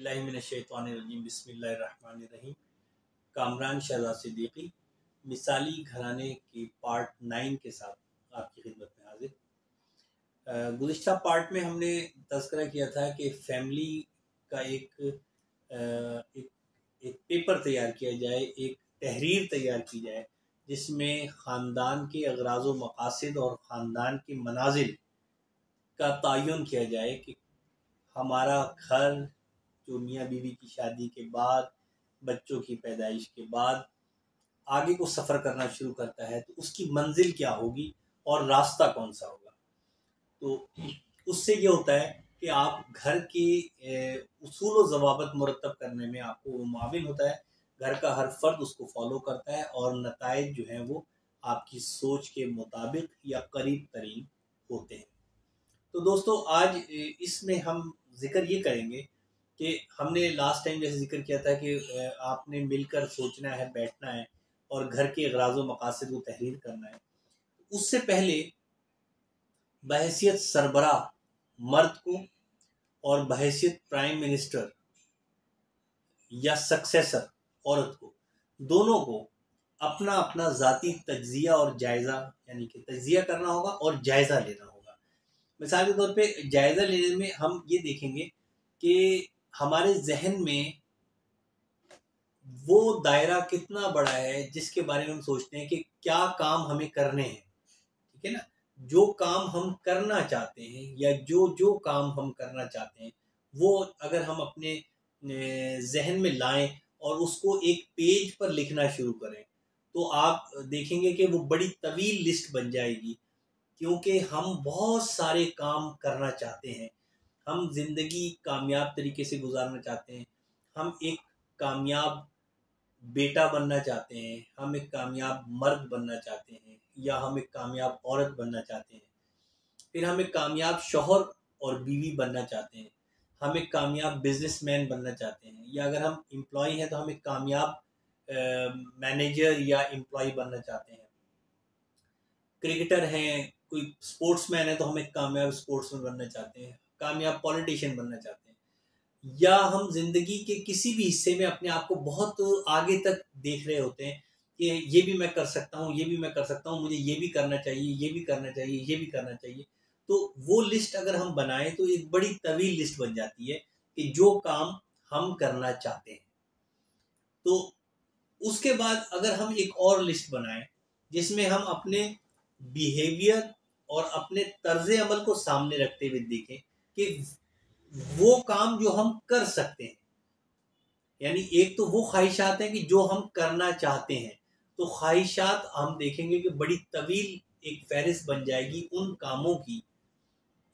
औज़ुबिल्लाहिमिनश्शैतानिर्रजीम बिस्मिल्लाहिर्रहमानिर्रहीम। कामरान शहज़ाद सिद्दीकी मिसाली घराने के पार्ट 9 के साथ आपकी खिदमत में हाजिर। गुज़िश्ता पार्ट में हमने तज़किरा किया था कि फैमिली का एक पेपर तैयार किया जाए, एक तहरीर तैयार की जाए जिसमें ख़ानदान के अग़राज़ व मक़ासिद और ख़ानदान के मनाज़िल का तयन किया जाए कि हमारा घर जो मियाँ बीवी की शादी के बाद, बच्चों की पैदाइश के बाद आगे को सफ़र करना शुरू करता है तो उसकी मंजिल क्या होगी और रास्ता कौन सा होगा। तो उससे ये होता है कि आप घर के उसूल व ज़वाबित मुरतब करने में आपको वो माविन होता है। घर का हर फर्द उसको फॉलो करता है और नताइज जो हैं वो आपकी सोच के मुताबिक या करीब तरीन होते हैं। तो दोस्तों आज इसमें हम जिक्र ये करेंगे कि हमने लास्ट टाइम जैसे जिक्र किया था कि आपने मिलकर सोचना है, बैठना है और घर के अग़राज़ व मक़ासिद को तहरीर करना है। उससे पहले बहैसियत सरबराह मर्द को और बहैसियत प्राइम मिनिस्टर या सक्सेसर औरत को, दोनों को अपना अपना ज़ाती तज्ज़िया और जायज़ा यानी कि तज्ज़िया करना होगा और जायज़ा लेना होगा। मिसाल के तौर पे जायज़ा लेने में हम ये देखेंगे कि हमारे जहन में वो दायरा कितना बड़ा है जिसके बारे में हम सोचते हैं कि क्या काम हमें करने हैं, ठीक है ना। जो काम हम करना चाहते हैं या जो काम हम करना चाहते हैं वो अगर हम अपने जहन में लाएं और उसको एक पेज पर लिखना शुरू करें तो आप देखेंगे कि वो बड़ी तवील लिस्ट बन जाएगी, क्योंकि हम बहुत सारे काम करना चाहते हैं। हम ज़िंदगी कामयाब तरीके से गुजारना चाहते हैं, हम एक कामयाब बेटा बनना चाहते हैं, हम एक कामयाब मर्द बनना चाहते हैं या हम एक कामयाब औरत बनना चाहते हैं, फिर हम एक कामयाब शौहर और बीवी बनना चाहते हैं, हम एक कामयाब बिजनेसमैन बनना चाहते हैं, या अगर हम एम्प्लॉय हैं तो हम एक कामयाब मैनेजर या एम्प्लॉय बनना चाहते हैं। क्रिकेटर हैं, कोई स्पोर्ट्समैन है तो हम एक कामयाब स्पोर्ट्समैन बनना चाहते हैं, कामयाब पॉलिटिशियन बनना चाहते हैं, या हम जिंदगी के किसी भी हिस्से में अपने आप को बहुत आगे तक देख रहे होते हैं कि ये भी मैं कर सकता हूँ, ये भी मैं कर सकता हूँ, मुझे ये भी करना चाहिए, ये भी करना चाहिए, ये भी करना चाहिए। तो वो लिस्ट अगर हम बनाएं तो एक बड़ी तवील लिस्ट बन जाती है कि जो काम हम करना चाहते हैं। तो उसके बाद अगर हम एक और लिस्ट बनाएं जिसमें हम अपने बिहेवियर और अपने तर्ज अमल को सामने रखते हुए देखें कि वो काम जो हम कर सकते हैं, यानी एक तो वो ख्वाहिशात हैं कि जो हम करना चाहते हैं, तो ख्वाहिशात हम देखेंगे कि बड़ी तवील एक फहरिस्त बन जाएगी उन कामों की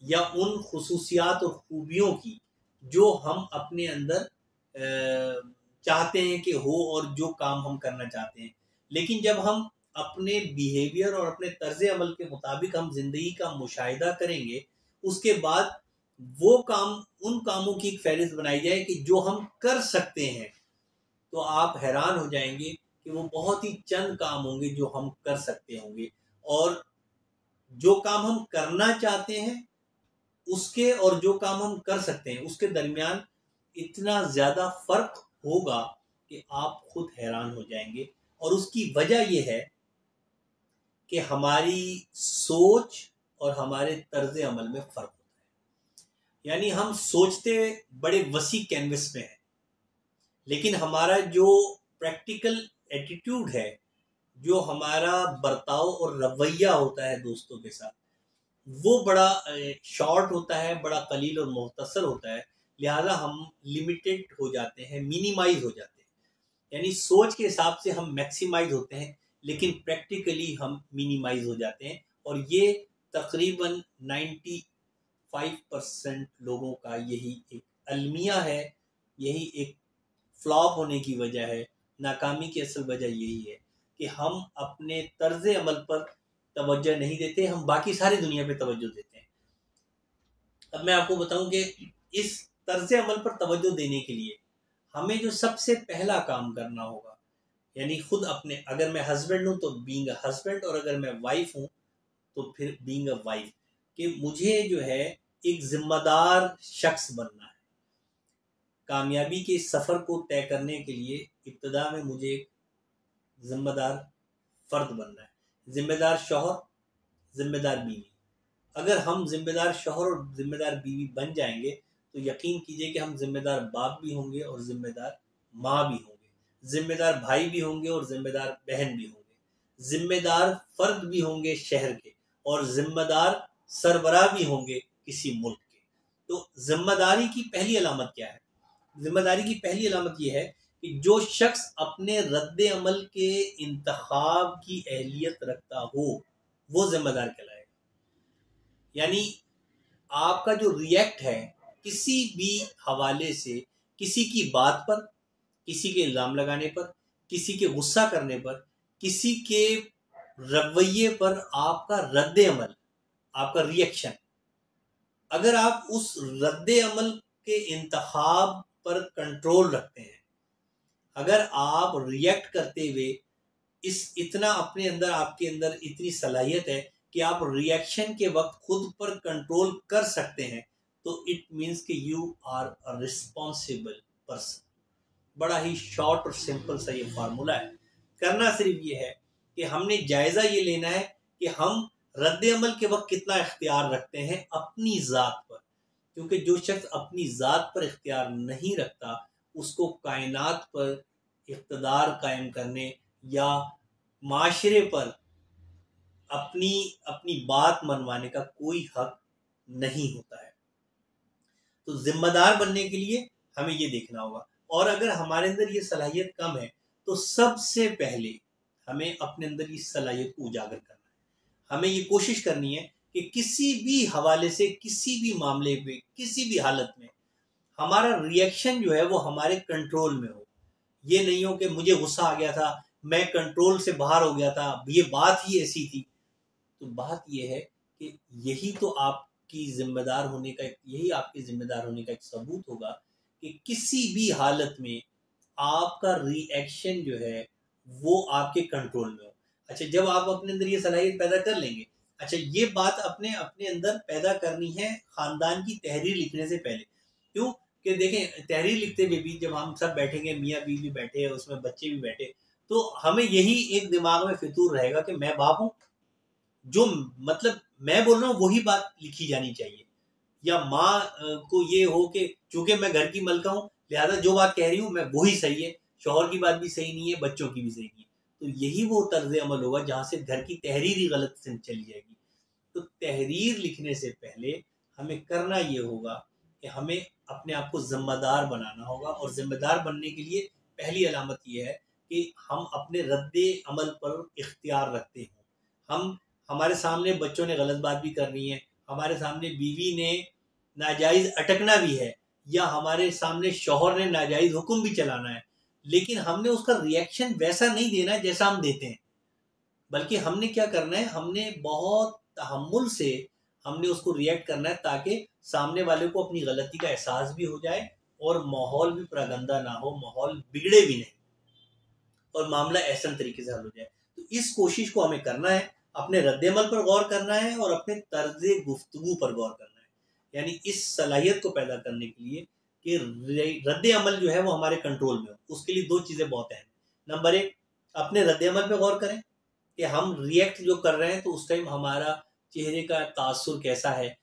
या उन खुसूसियात और खूबियों की जो हम अपने अंदर चाहते हैं कि हो और जो काम हम करना चाहते हैं। लेकिन जब हम अपने बिहेवियर और अपने तर्ज अमल के मुताबिक हम जिंदगी का मुशाहिदा करेंगे, उसके बाद वो काम, उन कामों की एक फहरिस्त बनाई जाए कि जो हम कर सकते हैं, तो आप हैरान हो जाएंगे कि वो बहुत ही चंद काम होंगे जो हम कर सकते होंगे, और जो काम हम करना चाहते हैं उसके और जो काम हम कर सकते हैं उसके दरमियान इतना ज़्यादा फ़र्क होगा कि आप खुद हैरान हो जाएंगे। और उसकी वजह यह है कि हमारी सोच और हमारे तर्ज अमल में फ़र्क होता है। यानी हम सोचते बड़े वसी कैनवस में हैं, लेकिन हमारा जो प्रैक्टिकल एटीट्यूड है, जो हमारा बर्ताव और रवैया होता है दोस्तों के साथ, वो बड़ा शॉर्ट होता है, बड़ा कलील और मुख्तसर होता है। लिहाजा हम लिमिटेड हो जाते हैं, मिनिमाइज हो जाते हैं। यानी सोच के हिसाब से हम मैक्सिमाइज होते हैं, लेकिन प्रैक्टिकली हम मिनिमाइज हो जाते हैं। और ये तकरीबन 95% लोगों का यही एक अलमिया है, यही एक फ्लॉप होने की वजह है, नाकामी की असल वजह यही है कि हम अपने तर्ज अमल पर तवज्जो नहीं देते, हम बाकी सारी दुनिया पे तवज्जो देते हैं। अब मैं आपको बताऊं कि इस तर्ज अमल पर तवज्जो देने के लिए हमें जो सबसे पहला काम करना होगा, यानी खुद अपने, अगर मैं हस्बैंड हूं तो बीइंग अ हस्बैंड, और अगर मैं वाइफ हूं तो फिर बीइंग अ वाइफ, कि मुझे जो है एक जिम्मेदार शख्स बनना है। कामयाबी के सफ़र को तय करने के लिए इब्तदा में मुझे एक ज़िम्मेदार फ़र्द बनना है, ज़िम्मेदार शौहर, ज़िम्मेदार बीवी। अगर हम ज़िम्मेदार शौहर और ज़िम्मेदार बीवी बन जाएंगे तो यकीन कीजिए कि हम ज़िम्मेदार बाप भी होंगे और ज़िम्मेदार माँ भी होंगे, ज़िम्मेदार भाई भी होंगे और ज़िम्मेदार बहन भी होंगे, ज़िम्मेदार फ़र्द भी होंगे शहर के और ज़िम्मेदार सरबराह भी होंगे किसी मुल्क के। तो ज़िम्मेदारी की पहली अलामत क्या है? ज़िम्मेदारी की पहली अलामत ये है कि जो शख्स अपने रद्द अमल के इंतखाब की अहलियत रखता हो वो ज़िम्मेदार कहलाएगा। यानी आपका जो रिएक्ट है किसी भी हवाले से, किसी की बात पर, किसी के इल्ज़ाम लगाने पर, किसी के गुस्सा करने पर, किसी के रवैये पर आपका रद्द अमल, आपका रिएक्शन, अगर आप उस रद्द अमल के इंतखाब पर कंट्रोल रखते हैं, अगर आप रिएक्ट करते हुए इतना अपने अंदर, आपके अंदर इतनी सलाहियत है कि आप रिएक्शन के वक्त खुद पर कंट्रोल कर सकते हैं, तो इट मीन्स कि you are a responsible person. बड़ा ही शॉर्ट और सिंपल सा ये फार्मूला है। करना सिर्फ ये है कि हमने जायज़ा ये लेना है कि हम रद्द अमल के वक्त कितना इख्तियार रखते हैं अपनी ज़ात पर, क्योंकि जो शख्स अपनी ज़ात पर इख्तियार नहीं रखता उसको कायनात पर इक़्तिदार कायम करने या माशरे पर अपनी अपनी बात मनवाने का कोई हक नहीं होता है। तो जिम्मेदार बनने के लिए हमें ये देखना होगा, और अगर हमारे अंदर ये सलाहियत कम है तो सबसे पहले हमें अपने अंदर इस सलाहियत को उजागर करना है। हमें ये कोशिश करनी है कि किसी भी हवाले से, किसी भी मामले पे, किसी भी हालत में हमारा रिएक्शन जो है वो हमारे कंट्रोल में हो। ये नहीं हो कि मुझे गुस्सा आ गया था, मैं कंट्रोल से बाहर हो गया था, ये बात ही ऐसी थी। तो बात ये है कि यही तो आपकी जिम्मेदार होने का, यही आपके जिम्मेदार होने का एक सबूत होगा कि किसी भी हालत में आपका रिएक्शन जो है वो आपके कंट्रोल में हो। अच्छा, जब आप अपने अंदर ये सलाहियत पैदा कर लेंगे, अच्छा ये बात अपने अपने अंदर पैदा करनी है ख़ानदान की तहरीर लिखने से पहले। क्यों कि देखें, तहरीर लिखते हुए भी जब हम सब बैठेंगे, मियाँ बीवी बैठे, उसमें बच्चे भी बैठे, तो हमें यही एक दिमाग में फितूर रहेगा कि मैं बाप हूँ, जो मतलब मैं बोल रहा हूँ वही बात लिखी जानी चाहिए। या माँ को ये हो कि चूंकि मैं घर की मलका हूँ लिहाजा जो बात कह रही हूँ मैं वही सही है, शौहर की बात भी सही नहीं है, बच्चों की भी सही नहीं है। तो यही वो तर्ज अमल होगा जहाँ से घर की तहरीर ही गलत से चली जाएगी। तो तहरीर लिखने से पहले हमें करना ये होगा कि हमें अपने आप को जिम्मेदार बनाना होगा, और जिम्मेदार बनने के लिए पहली अलामत ये है कि हम अपने रद्द अमल पर इख्तियार रखते हों। हमारे सामने बच्चों ने गलत बात भी करनी है, हमारे सामने बीवी ने नाजायज़ अटकना भी है, या हमारे सामने शौहर ने नाजायज़ हुक्म भी चलाना है, लेकिन हमने उसका रिएक्शन वैसा नहीं देना है जैसा हम देते हैं, बल्कि हमने क्या करना है, हमने बहुत तहम्मुल से हमने उसको रिएक्ट करना है ताकि सामने वाले को अपनी गलती का एहसास भी हो जाए और माहौल भी पूरा गंदा ना हो, माहौल बिगड़े भी नहीं और मामला ऐसा तरीके से हल हो जाए। तो इस कोशिश को हमें करना है, अपने रद्दमल पर गौर करना है और अपने तर्ज गुफ्तगू पर गौर करना है। यानी इस सलाहियत को पैदा करने के लिए कि रद्द अमल जो है वो हमारे कंट्रोल में हो, उसके लिए दो चीज़ें बहुत अहम। नंबर एक, अपने रद्द अमल पर गौर करें कि हम रिएक्ट जो कर रहे हैं तो उस टाइम हमारा चेहरे का तासुर कैसा है,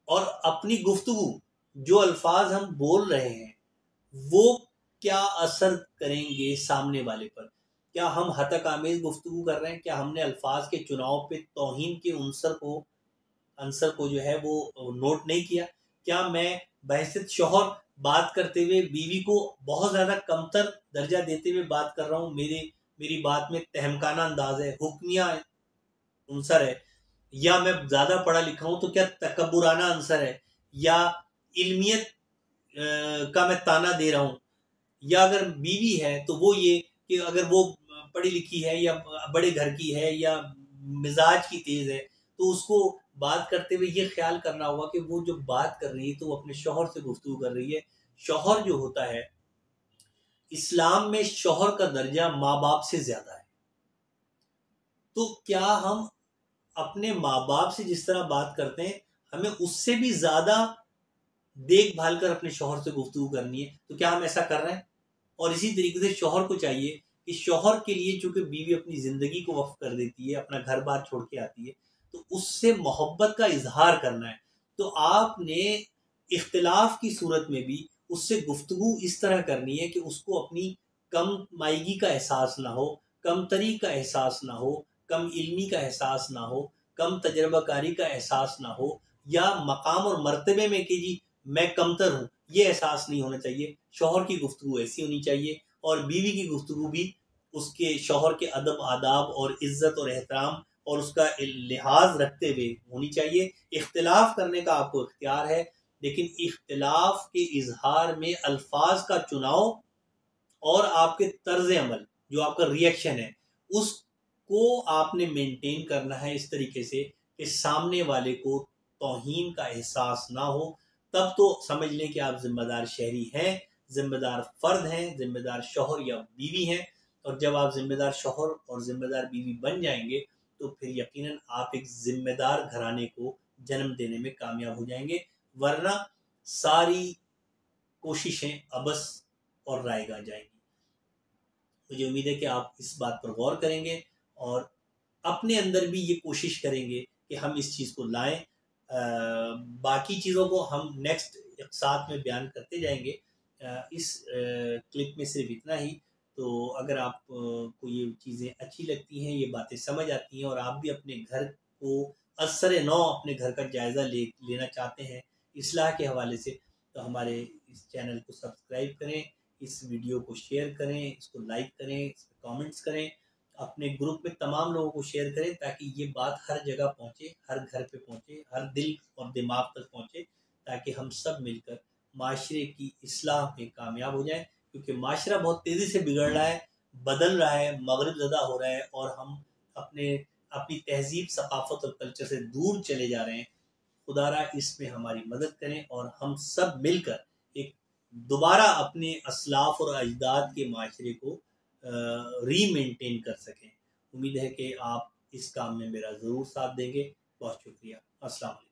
और अपनी गुफ्तगू, जो अल्फाज हम बोल रहे हैं वो क्या असर करेंगे सामने वाले पर। क्या हम हतक आमेज गुफ्तगू कर रहे हैं, क्या हमने अल्फाज के चुनाव पे तौहीन के अंसर को जो है वो नोट नहीं किया, क्या मैं बहसियत शौहर बात करते हुए बीवी को बहुत ज़्यादा कमतर दर्जा देते हुए बात कर रहा हूँ, मेरी बात में तहमकाना अंदाज है, हुक्मिया अंसर है, या मैं ज़्यादा पढ़ा लिखा हूँ तो क्या तकब्बुराना अंसर है, या इल्मियत का मैं ताना दे रहा हूँ, या अगर बीवी है तो वो ये कि अगर वो पढ़ी लिखी है या बड़े घर की है या मिजाज की तेज़ है तो उसको बात करते हुए ये ख्याल करना होगा कि वो जो बात कर रही है तो वो अपने शौहर से गुफ्तगू कर रही है। शौहर जो होता है, इस्लाम में शौहर का दर्जा माँ बाप से ज़्यादा है। तो क्या हम अपने माँ बाप से जिस तरह बात करते हैं हमें उससे भी ज़्यादा देखभाल कर अपने शौहर से गुफ्तगू करनी है, तो क्या हम ऐसा कर रहे हैं? और इसी तरीके से शौहर को चाहिए कि शौहर के लिए, चूंकि बीवी अपनी ज़िंदगी को वक्फ कर देती है, अपना घर बार छोड़ के आती है, तो उससे मोहब्बत का इजहार करना है। तो आपने इख्तिलाफ की सूरत में भी उससे गुफ्तगू इस तरह करनी है कि उसको अपनी कम मायगी का एहसास ना हो, कमतरी का एहसास ना हो, कम इल्मी का एहसास ना हो, कम तजर्बाकारी का एहसास ना हो, या मकाम और मर्तबे में कि जी मैं कमतर हूँ, ये एहसास नहीं होना चाहिए। शौहर की गुफ्तगू ऐसी होनी चाहिए, और बीवी की गुफ्तगू भी उसके शौहर के अदब आदाब और इज़्ज़त और एहतराम और उसका लिहाज रखते हुए होनी चाहिए। इख्तिलाफ करने का आपको इख्तियार है, लेकिन इख्तिलाफ के इजहार में अल्फाज का चुनाव और आपके तर्ज अमल, जो आपका रिएक्शन है, उसको आपने मेंटेन करना है इस तरीके से कि सामने वाले को तौहीन का एहसास ना हो। तब तो समझ लें कि आप जिम्मेदार शहरी हैं, जिम्मेदार फर्द हैं, जिम्मेदार शौहर या बीवी हैं। और जब आप जिम्मेदार शौहर और जिम्मेदार बीवी बन जाएंगे, तो फिर यकीनन आप एक जिम्मेदार घराने को जन्म देने में कामयाब हो जाएंगे। वरना सारी कोशिशें अबस और रायगा जाएंगी। मुझे उम्मीद है कि आप इस बात पर गौर करेंगे और अपने अंदर भी ये कोशिश करेंगे कि हम इस चीज़ को लाएं। बाकी चीज़ों को हम नेक्स्ट साथ में बयान करते जाएंगे। इस क्लिप में सिर्फ इतना ही। तो अगर आप को ये चीज़ें अच्छी लगती हैं, ये बातें समझ आती हैं, और आप भी अपने घर को असर नौ अपने घर का जायज़ा लेना चाहते हैं इस्लाह के हवाले से, तो हमारे इस चैनल को सब्सक्राइब करें, इस वीडियो को शेयर करें, इसको लाइक करें, इस पर कमेंट्स करें, अपने ग्रुप में तमाम लोगों को शेयर करें, ताकि ये बात हर जगह पहुँचे, हर घर पे पहुँचे, हर दिल और दिमाग तक पहुँचे, ताकि हम सब मिलकर माशरे की इस्लाह में कामयाब हो जाएं। क्योंकि माशरा बहुत तेज़ी से बिगड़ रहा है, बदल रहा है, मगरिब ज़दा हो रहा है, और हम अपनी तहजीब, सकाफ़त और कल्चर से दूर चले जा रहे हैं। खुदारा इसमें हमारी मदद करें और हम सब मिलकर एक दोबारा अपने असलाफ और अजदाद के माशरे को री-मेंटेन कर सकें। उम्मीद है कि आप इस काम में मेरा ज़रूर साथ देंगे। बहुत शुक्रिया। अस्सलाम वालेकुम।